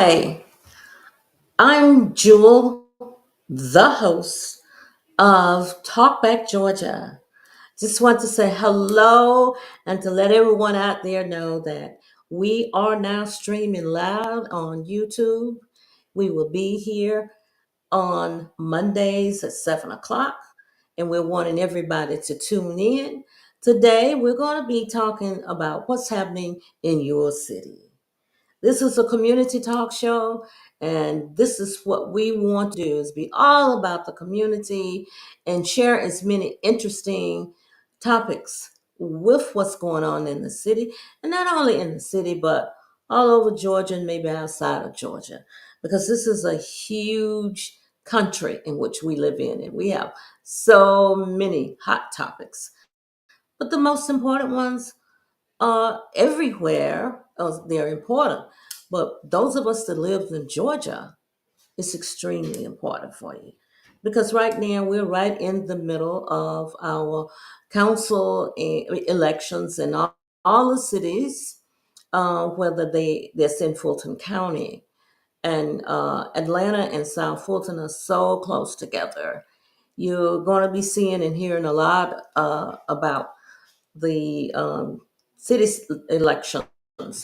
Hi, I'm Jewel, the host of Talkback Georgia. Just want to say hello and to let everyone out there know that we are now streaming live on YouTube. We will be here on Mondays at 7 o'clock, and we're wanting everybody to tune in. Today, we're going to be talking about what's happening in your city. This is a community talk show, and this is what we want to do is be all about the community and share as many interesting topics with what's going on in the city, and not only in the city, but all over Georgia and maybe outside of Georgia, because this is a huge country in which we live in, and we have so many hot topics. But the most important ones everywhere else they're important. But those of us that live in Georgia, it's extremely important for you. Because right now we're right in the middle of our council elections in all the cities, whether they're in Fulton County. And Atlanta and South Fulton are so close together. You're going to be seeing and hearing a lot about the city elections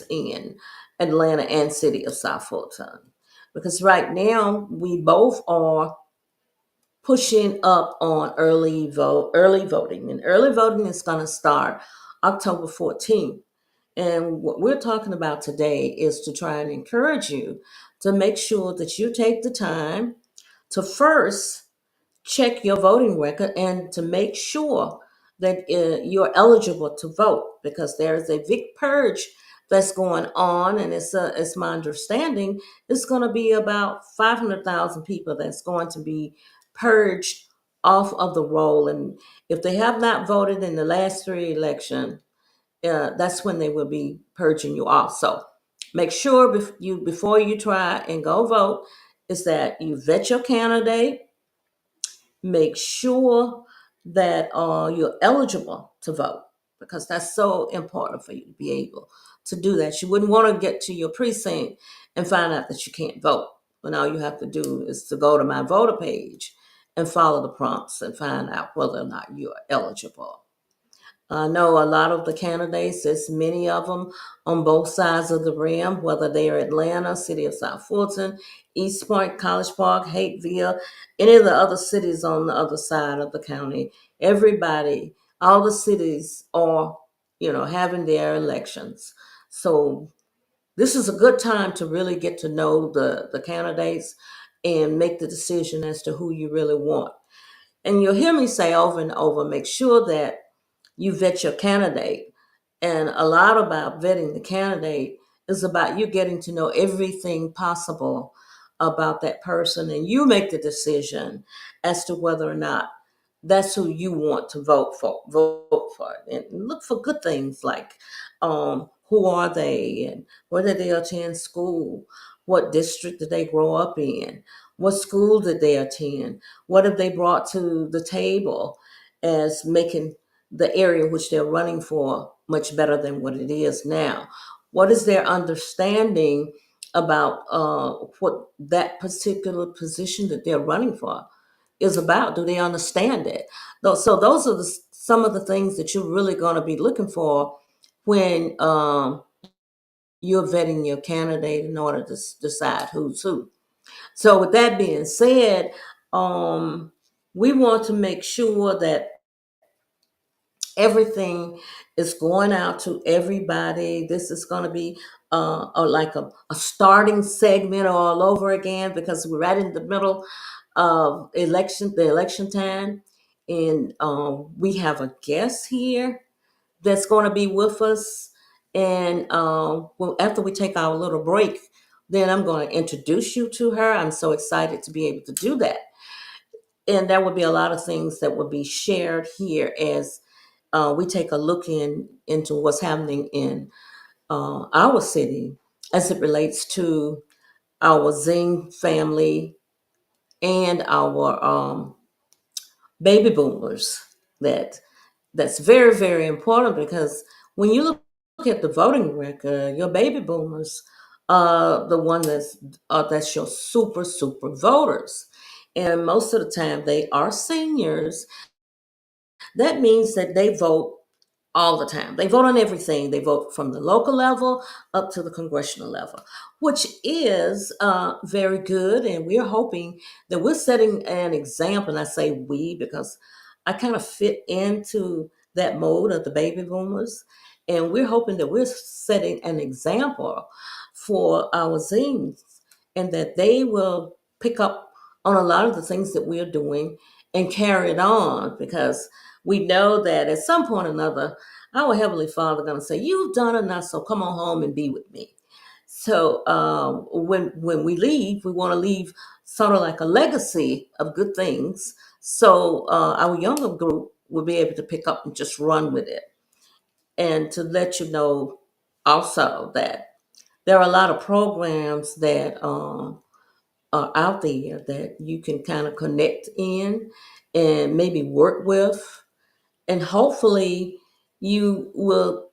in Atlanta and city of South Fulton. Because right now we both are pushing up on early voting. And early voting is going to start October 14th. And what we're talking about today is to try and encourage you to make sure that you take the time to first check your voting record and to make sure that you're eligible to vote, because there is a big purge that's going on, and it's my understanding it's going to be about 500,000 people that's going to be purged off of the roll. And if they have not voted in the last three elections, that's when they will be purging you off. So make sure before you try and go vote is that you vet your candidate, make sure that you're eligible to vote, because that's so important for you to be able to do that. You wouldn't want to get to your precinct and find out that you can't vote. When all you have to do is to go to my voter page and follow the prompts and find out whether or not you're eligible. I know a lot of the candidates, there's many of them on both sides of the rim, whether they are Atlanta, City of South Fulton, East Point, College Park, Hateville, any of the other cities on the other side of the county. Everybody, all the cities are, having their elections. So this is a good time to really get to know the candidates and make the decision as to who you really want. And you'll hear me say over and over, make sure that you vet your candidate. And a lot about vetting the candidate is about you getting to know everything possible about that person, and you make the decision as to whether or not that's who you want to vote for, and look for good things like who are they, and where did they attend school, what district did they grow up in, what school did they attend, what have they brought to the table as making the area which they're running for much better than what it is now. What is their understanding about what that particular position that they're running for is about? Do they understand it? So those are some of the things that you're really going to be looking for when you're vetting your candidate in order to decide who's who. So with that being said, um, we want to make sure that everything is going out to everybody. This is going to be like a starting segment all over again, because we're right in the middle of the election time. And we have a guest here that's going to be with us. And well, after we take our little break, then I'm going to introduce you to her. I'm so excited to be able to do that. And there will be a lot of things that will be shared here as we take a look into what's happening in our city as it relates to our Zing family and our baby boomers. That's very, very important, because when you look at the voting record, your baby boomers the one that's your super voters, and most of the time they are seniors. That means that they vote all the time. They vote on everything. They vote from the local level up to the congressional level, which is very good. And we're hoping that we're setting an example. And I say we because I kind of fit into that mode of the baby boomers. And we're hoping that we're setting an example for our zines and that they will pick up on a lot of the things that we're doing and carry it on because we know that at some point or another, our Heavenly Father going to say, "You've done enough, so come on home and be with me." So when we leave, we want to leave sort of like a legacy of good things. So our younger group will be able to pick up and just run with it. And to let you know also that there are a lot of programs that are out there that you can kind of connect in and maybe work with, and hopefully you will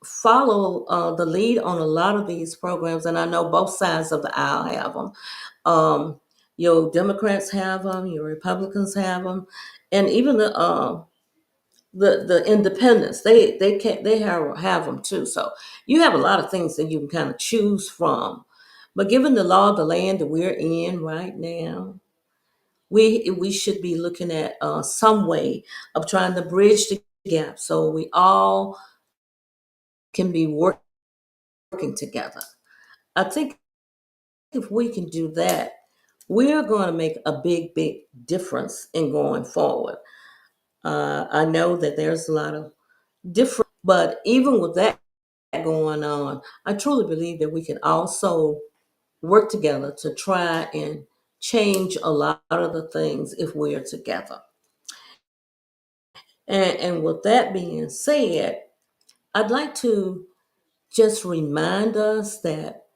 follow the lead on a lot of these programs. And I know both sides of the aisle have them. Your Democrats have them, your Republicans have them, and even the independents they have them too. So you have a lot of things that you can kind of choose from. But given the law of the land that we're in right now, we should be looking at some way of trying to bridge the gap so we all can be working together. I think if we can do that, we're going to make a big difference in going forward. I know that there's a lot of different, but even with that going on, I truly believe that we can also work together to try and change a lot of the things if we're together. And with that being said, I'd like to just remind us that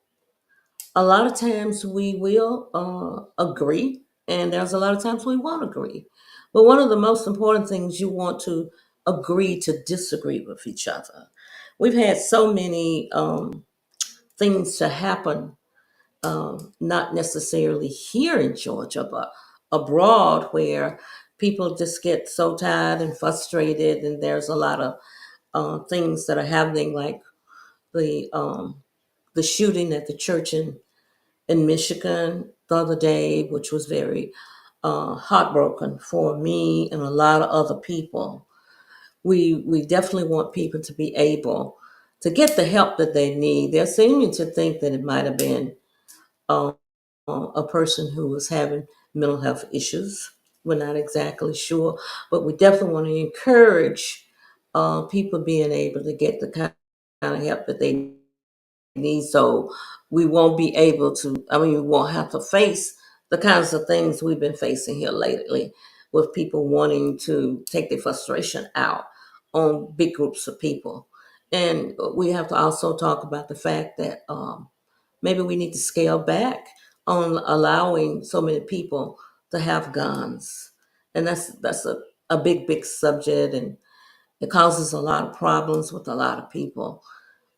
a lot of times we will agree, and there's a lot of times we won't agree. But one of the most important things, you want to agree to disagree with each other. We've had so many things to happen, not necessarily here in Georgia, but abroad, where people just get so tired and frustrated, and there's a lot of things that are happening, like the um, the shooting at the church in Michigan the other day, which was very heartbroken for me and a lot of other people. We definitely want people to be able to get the help that they need. They're seeming to think that it might have been um, a person who was having mental health issues. We're not exactly sure, but we definitely want to encourage people being able to get the kind of help that they need, so we won't be able to, I mean, we won't have to face the kinds of things we've been facing here lately with people wanting to take their frustration out on big groups of people. And we have to also talk about the fact that maybe we need to scale back on allowing so many people to have guns. And that's a big subject, and it causes a lot of problems with a lot of people.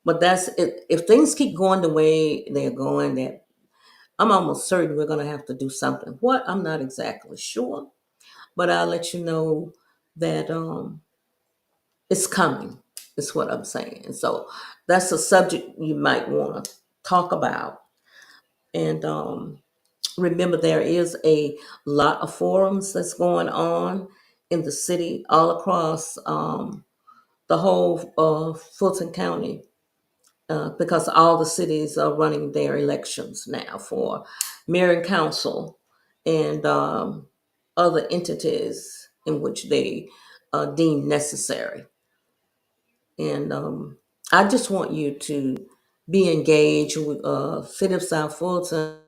But that's it. If things keep going the way they're going, that I'm almost certain we're going to have to do something. What, I'm not exactly sure, but I'll let you know that it's coming. Is what I'm saying. And so that's a subject you might want to talk about. And remember, there is a lot of forums that's going on in the city, all across the whole Fulton County, because all the cities are running their elections now for mayor and council and other entities in which they deem necessary. And I just want you to be engaged with City of South Fulton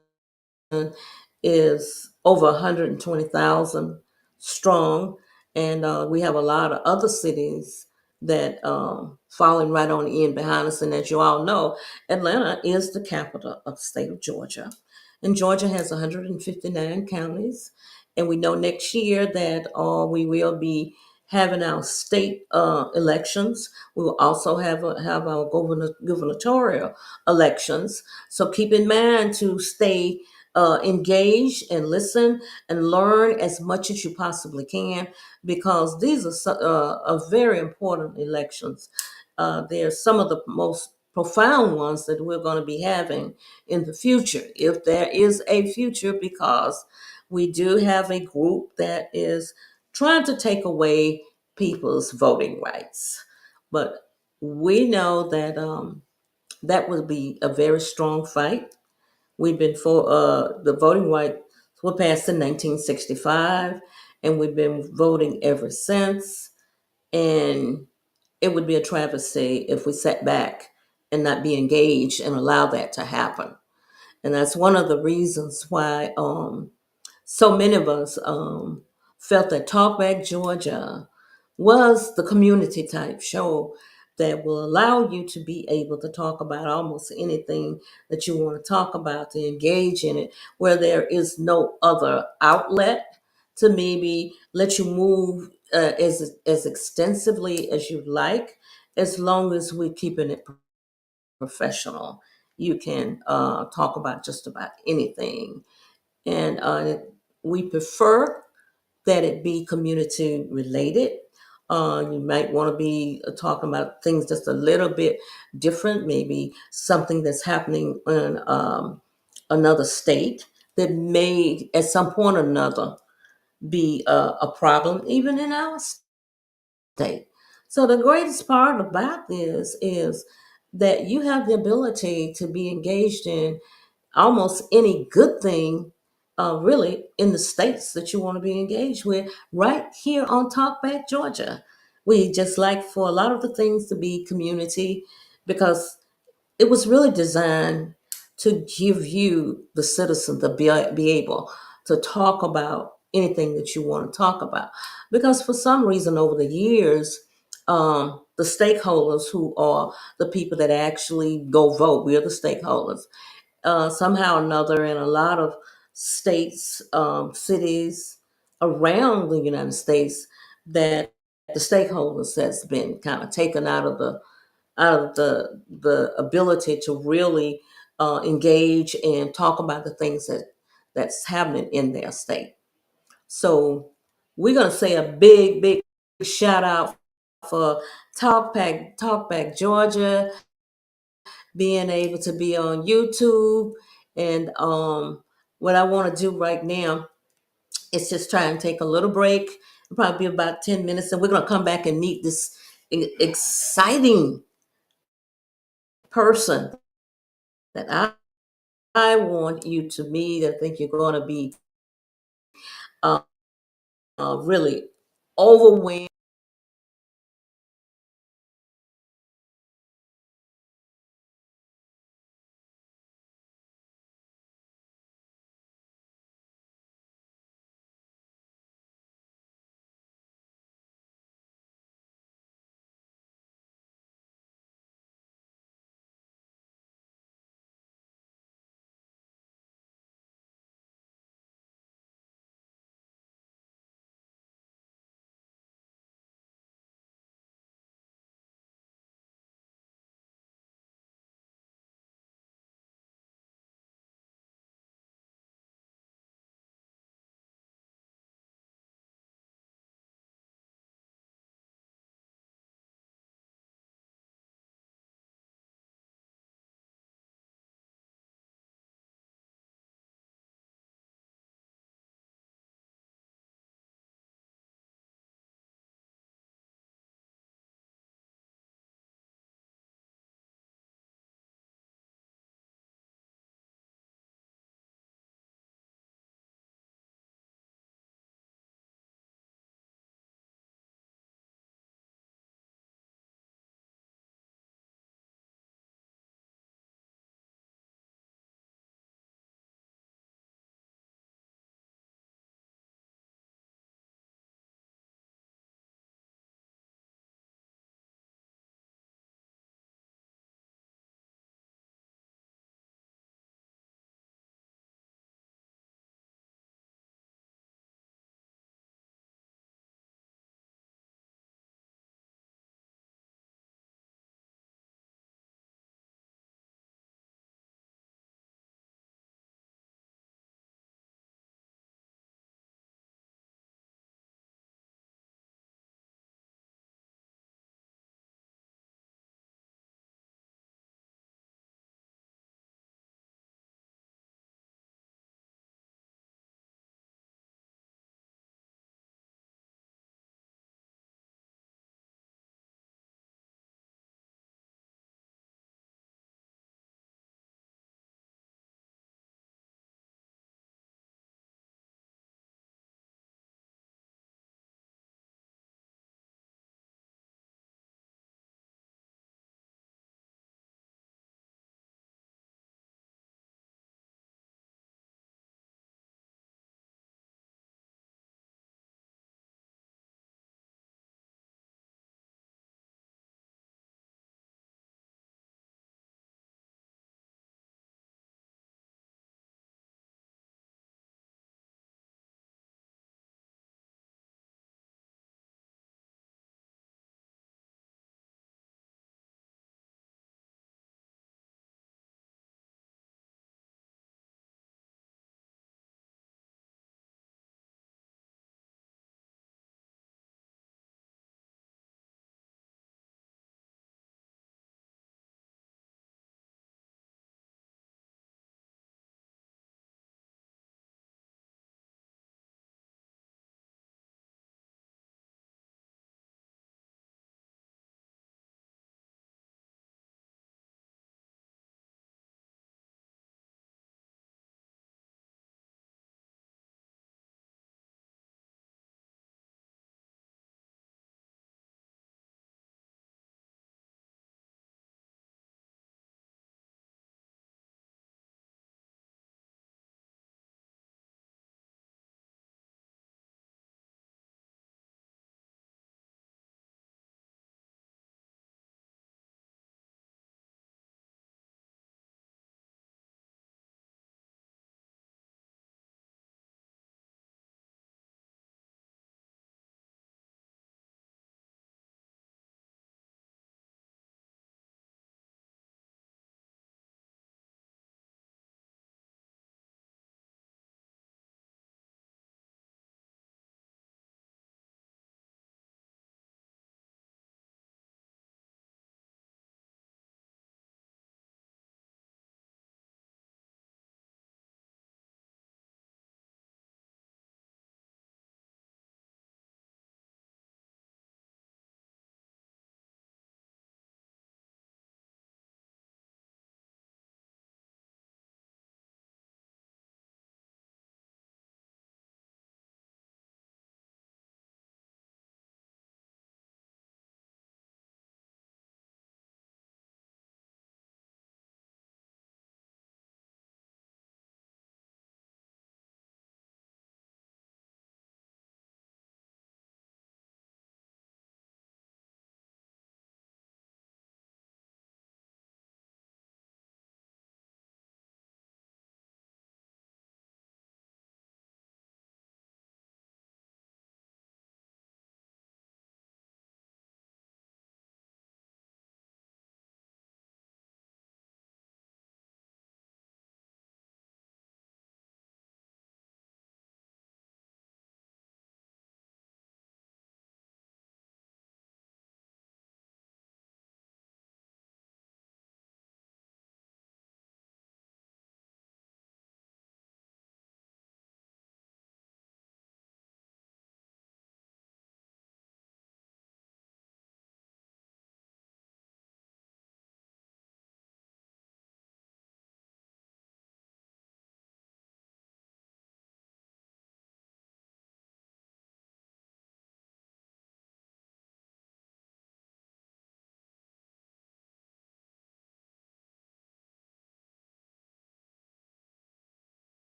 is over 120,000 strong, and we have a lot of other cities that falling right on in behind us. And as you all know, Atlanta is the capital of the state of Georgia, and Georgia has 159 counties. And we know next year that we will be having our state elections. We will also have our gubernatorial elections. So keep in mind to stay engaged and listen and learn as much as you possibly can, because these are very important elections. They're some of the most profound ones that we're going to be having in the future, if there is a future, because we do have a group that is trying to take away people's voting rights. But we know that that will be a very strong fight. We've been for the voting rights were passed in 1965, and we've been voting ever since. And it would be a travesty if we sat back and not be engaged and allow that to happen. And that's one of the reasons why so many of us felt that Talkback Georgia was the community type show that will allow you to be able to talk about almost anything that you want to talk about, to engage in it, where there is no other outlet to maybe let you move as extensively as you like, as long as we're keeping it professional. You can talk about just about anything, and we prefer that it be community related. You might want to be talking about things just a little bit different, maybe something that's happening in another state that may, at some point or another, be a problem even in our state. So the greatest part about this is that you have the ability to be engaged in almost any good thing, really, in the states that you want to be engaged with, right here on Talkback Georgia. We just like for a lot of the things to be community, because it was really designed to give you, the citizen, to be able to talk about anything that you want to talk about. Because for some reason, over the years, the stakeholders, who are the people that actually go vote, we're the stakeholders, somehow or another, in a lot of states, cities around the United States, that the stakeholders has been kind of taken out of the ability to really engage and talk about the things that's happening in their state. So we're gonna say a big shout out for Talkback Georgia, being able to be on YouTube. And what I want to do right now is just try and take a little break. It'll probably be about 10 minutes, and we're going to come back and meet this exciting person that I want you to meet. I think you're going to be uh, really overwhelmed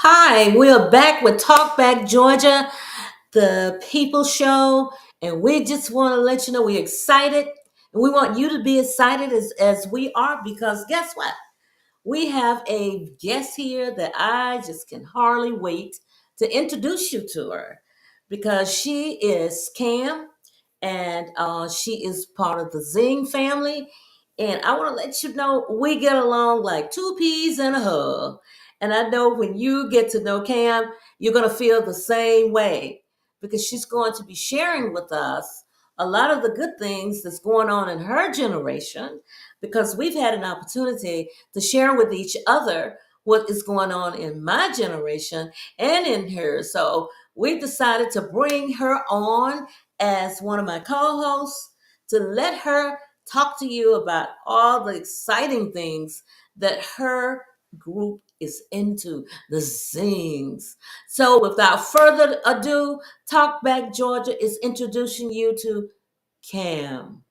Hi, we're back with Talk Back Georgia, the People Show, and we just want to let you know we're excited, and we want you to be excited as we are because guess what? We have a guest here that I just can hardly wait to introduce you to her because she is Cam and she is part of the Zing family. And I want to let you know we get along like two peas in a hug. And I know when you get to know Cam, you're going to feel the same way because she's going to be sharing with us a lot of the good things that's going on in her generation because we've had an opportunity to share with each other what is going on in my generation and in hers. So we decided to bring her on as one of my co-hosts to let her talk to you about all the exciting things that her group is into, the Zings. So without further ado, Talk Back Georgia is introducing you to Cam.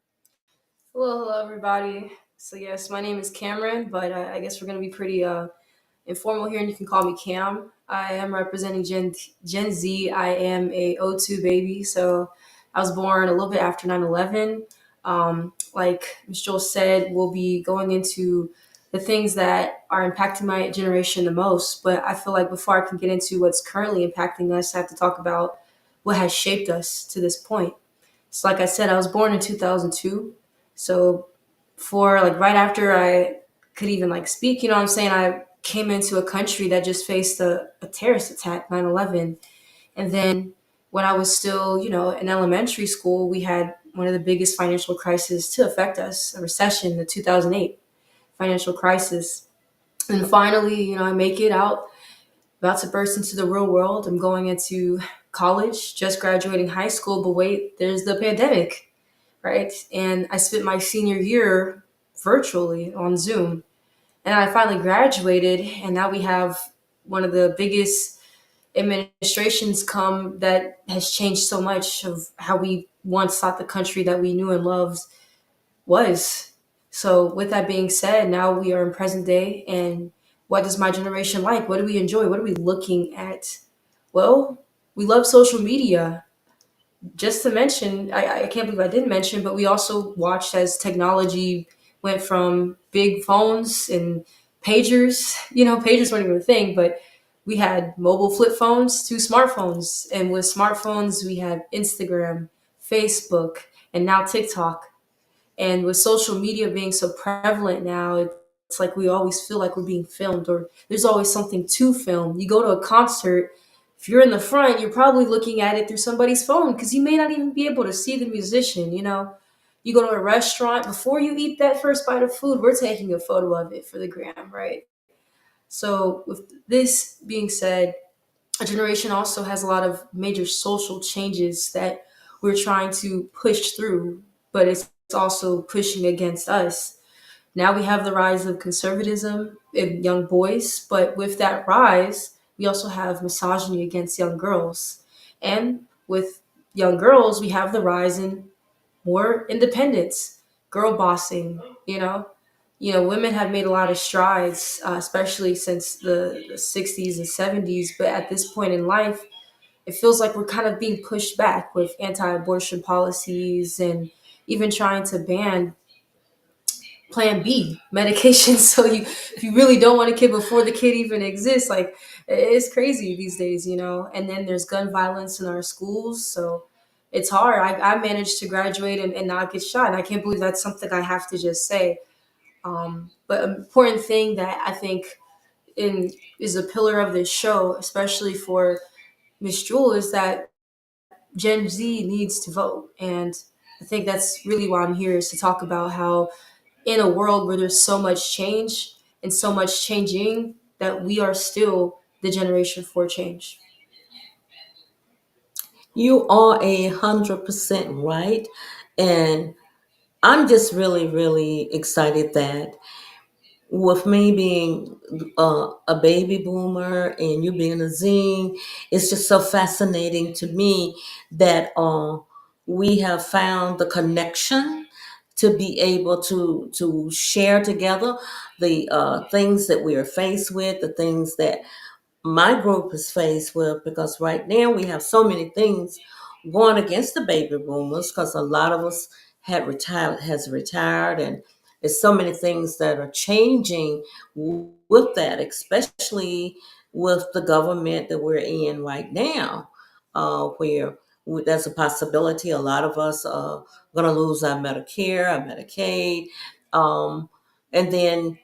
Hello, everybody. So yes, my name is Cameron, but I guess we're gonna be pretty informal here, and you can call me Cam. I am representing Gen Z. I am a '02 baby, so I was born a little bit after 9/11. Like Ms. Joel said, we'll be going into the things that are impacting my generation the most. But I feel like before I can get into what's currently impacting us, I have to talk about what has shaped us to this point. So, like I said, I was born in 2002. So, for like right after I could even like speak, you know what I'm saying? I came into a country that just faced a terrorist attack, 9/11. And then when I was still, in elementary school, we had one of the biggest financial crises to affect us, a recession, the 2008 financial crisis. And finally, I make it out, about to burst into the real world. I'm going into college, just graduating high school, but wait, there's the pandemic, right? And I spent my senior year virtually on Zoom. And I finally graduated, and now we have one of the biggest administrations come that has changed so much of how we once thought the country that we knew and loved was. So, with that being said, now we are in present day, and what does my generation like? What do we enjoy? What are we looking at? Well, we love social media. Just to mention, I can't believe I didn't mention, but we also watched as technology went from big phones and pagers. Pagers weren't even a thing, but we had mobile flip phones to smartphones. And with smartphones, we had Instagram, Facebook, and now TikTok. And with social media being so prevalent now, it's like we always feel like we're being filmed or there's always something to film. You go to a concert, if you're in the front, you're probably looking at it through somebody's phone because you may not even be able to see the musician. You go to a restaurant, before you eat that first bite of food, we're taking a photo of it for the gram, right? So, with this being said, our generation also has a lot of major social changes that we're trying to push through, but it's also pushing against us. Now we have the rise of conservatism in young boys, but with that rise, we also have misogyny against young girls. And with young girls, we have the rise in more independence, girl bossing, you know. Women have made a lot of strides, especially since the 60s and 70s, but at this point in life, it feels like we're kind of being pushed back with anti abortion policies and even trying to ban plan B medication. So you, if you really don't want a kid before the kid even exists, like it's crazy these days, you know. And then there's gun violence in our schools, so it's hard. I managed to graduate and not get shot, and I can't believe that's something I have to just say. But an important thing that I think in is a pillar of this show, especially for Miss Jewel, is that Gen Z needs to vote. And I think that's really why I'm here, is to talk about how in a world where there's so much change and so much changing, that we are still the generation for change. You are 100% right. And I'm just really, really excited that with me being a baby boomer and you being a zine, it's just so fascinating to me that we have found the connection to be able to share together the things that we are faced with, the things that my group is faced with, because right now we have so many things going against the baby boomers because a lot of us had retired has retired, and there's so many things that are changing with that, especially with the government that we're in right now, where there's a possibility a lot of us are going to lose our Medicare, our Medicaid, um, and then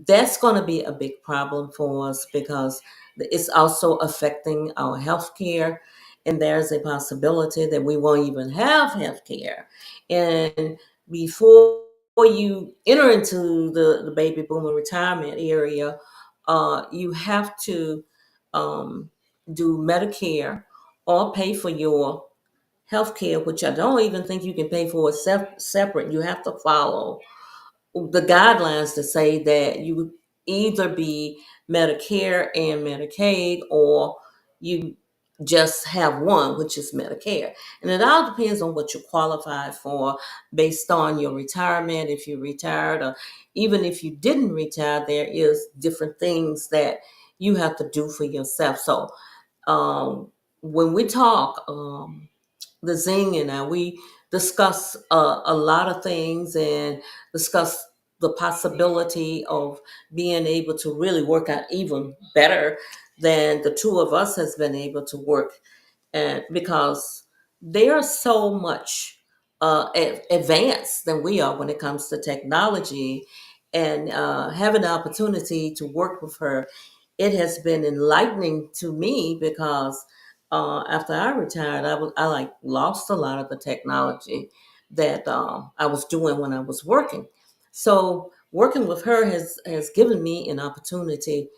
that's going to be a big problem for us because it's also affecting our health care. And there's a possibility that we won't even have health care. And before you enter into the baby boomer retirement area, you have to um, do Medicare or pay for your health care, which I don't even think you can pay for it separate. You have to follow the guidelines to say that you would either be Medicare and Medicaid, or you just have one, which is Medicare. And it all depends on what you qualify for based on your retirement. If you retired, or even if you didn't retire, there is different things that you have to do for yourself. So um, when we talk, the Zing and I, we discuss a lot of things and discuss the possibility of being able to really work out even better than the two of us has been able to work, and because they are so much advanced than we are when it comes to technology, and having the opportunity to work with her, it has been enlightening to me because after I retired, I like lost a lot of the technology that I was doing when I was working. So working with her has given me an opportunity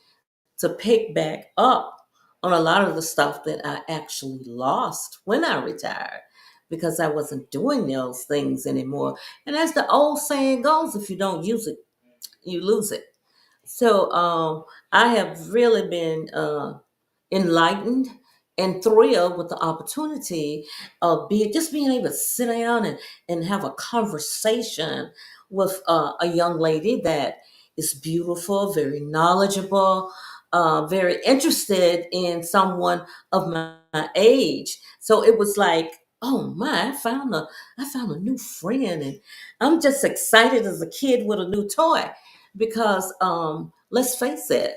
to pick back up on a lot of the stuff that I actually lost when I retired because I wasn't doing those things anymore. And as the old saying goes, if you don't use it, you lose it. So I have really been enlightened and thrilled with the opportunity of being able to sit down and have a conversation with a young lady that is beautiful, very knowledgeable, very interested in someone of my age. So it was like, oh my, I found a new friend, and I'm just excited as a kid with a new toy because let's face it,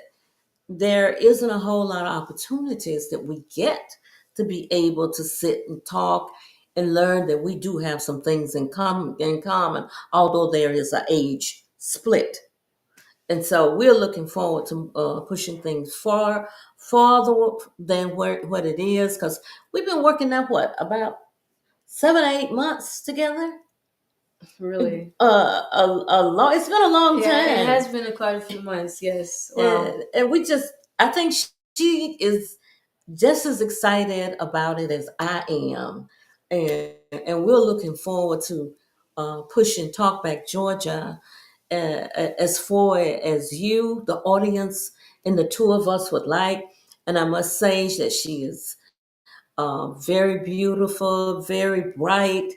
there isn't a whole lot of opportunities that we get to be able to sit and talk and learn that we do have some things in common, although there is an age split. And so we're looking forward to pushing things farther than what it is, because we've been working now what about 7 or 8 months together. Really. It's been a long Yeah, it time. has been quite a few months. Yes. Wow. And we just, I think she is just as excited about it as I am. And we're looking forward to pushing Talkback Georgia as far as you, the audience, and the two of us would like. And I must say that she is very beautiful, very bright,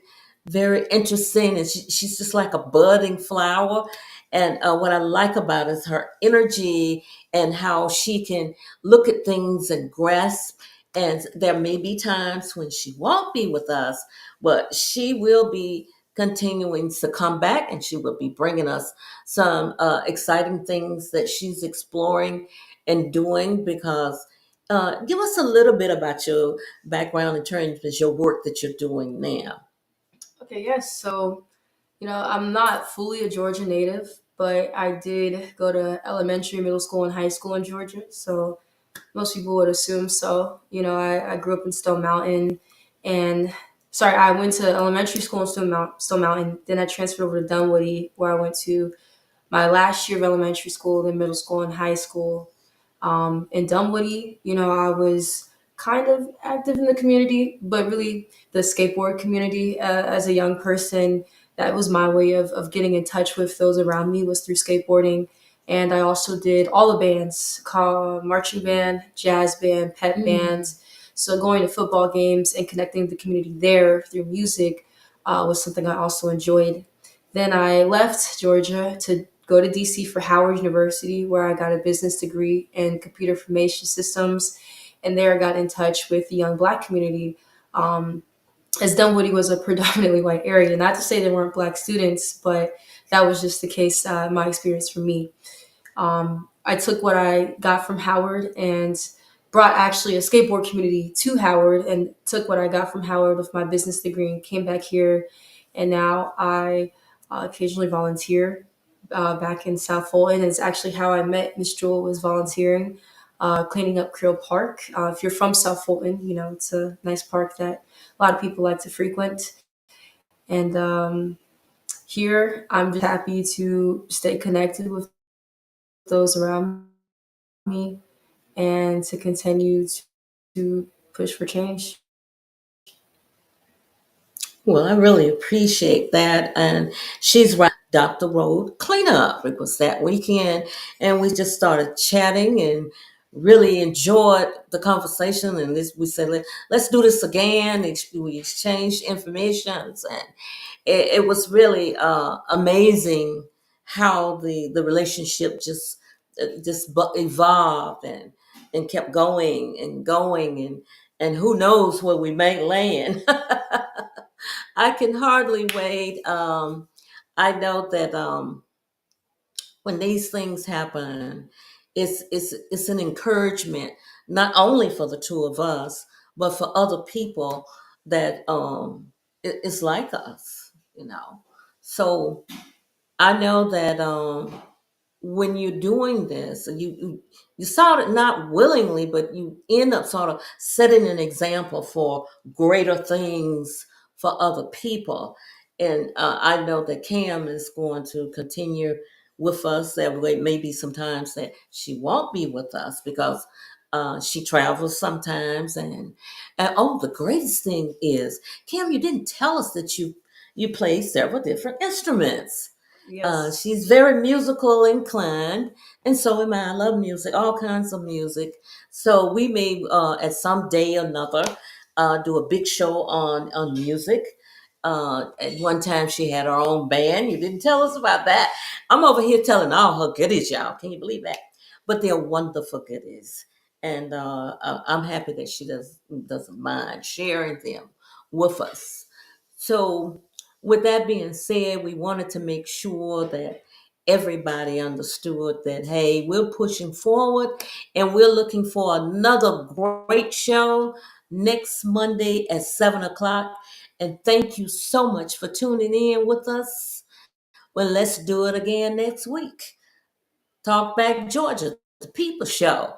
very interesting, and she's just like a budding flower. And what I like about it is her energy and how she can look at things and grasp. And there may be times when she won't be with us, but she will be continuing to come back, and she will be bringing us some exciting things that she's exploring and doing. Because give us a little bit about your background in terms of your work that you're doing now. Okay, yes. So, I'm not fully a Georgia native, but I did go to elementary, middle school, and high school in Georgia. So most people would assume so. I grew up in Stone Mountain, and sorry, I went to elementary school in Stone Mountain. Then I transferred over to Dunwoody, where I went to my last year of elementary school, then middle school and high school. In Dunwoody, I was kind of active in the community, but really the skateboard community as a young person. That was my way of getting in touch with those around me was through skateboarding. And I also did all the bands, marching band, jazz band, pep Mm. bands. So going to football games and connecting with the community there through music was something I also enjoyed. Then I left Georgia to go to DC for Howard University, where I got a business degree in computer information systems. And there I got in touch with the young Black community, as Dunwoody was a predominantly white area. Not to say there weren't Black students, but that was just the case, my experience for me. I took what I got from Howard and brought actually a skateboard community to Howard, and took what I got from Howard with my business degree and came back here. And now I occasionally volunteer back in South Fulton. It's actually how I met Miss Jewel, was volunteering, cleaning up Creel Park. If you're from South Fulton, it's a nice park that a lot of people like to frequent. And here, I'm just happy to stay connected with those around me and to continue to push for change. Well, I really appreciate that. And she's right, Dr. Road cleanup. It was that weekend, and we just started chatting and really enjoyed the conversation. And this, we said, let's do this again. We exchanged information, and it was really amazing how the relationship just evolved and kept going and going, and who knows where we may land. I can hardly wait. I know that when these things happen, it's an encouragement not only for the two of us, but for other people that it's like us. So I know that when you're doing this, you sort of not willingly, but you end up sort of setting an example for greater things for other people. And I know that Cam is going to continue with us. There may be sometimes that she won't be with us because she travels sometimes. And oh, the greatest thing is, Cam, you didn't tell us that you play several different instruments. Yes. She's very musical inclined, and so am I. I love music, all kinds of music. So we may, at some day or another, do a big show on music. At one time, she had her own band. You didn't tell us about that. I'm over here telling all her goodies, y'all. Can you believe that? But they're wonderful goodies, and I'm happy that she doesn't mind sharing them with us. So, with that being said, we wanted to make sure that everybody understood that, hey, we're pushing forward and we're looking for another great show next Monday at 7 o'clock. And thank you so much for tuning in with us. Well, let's do it again next week. Talk Back Georgia, the People Show,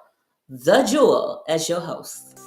The Jewel, as your host.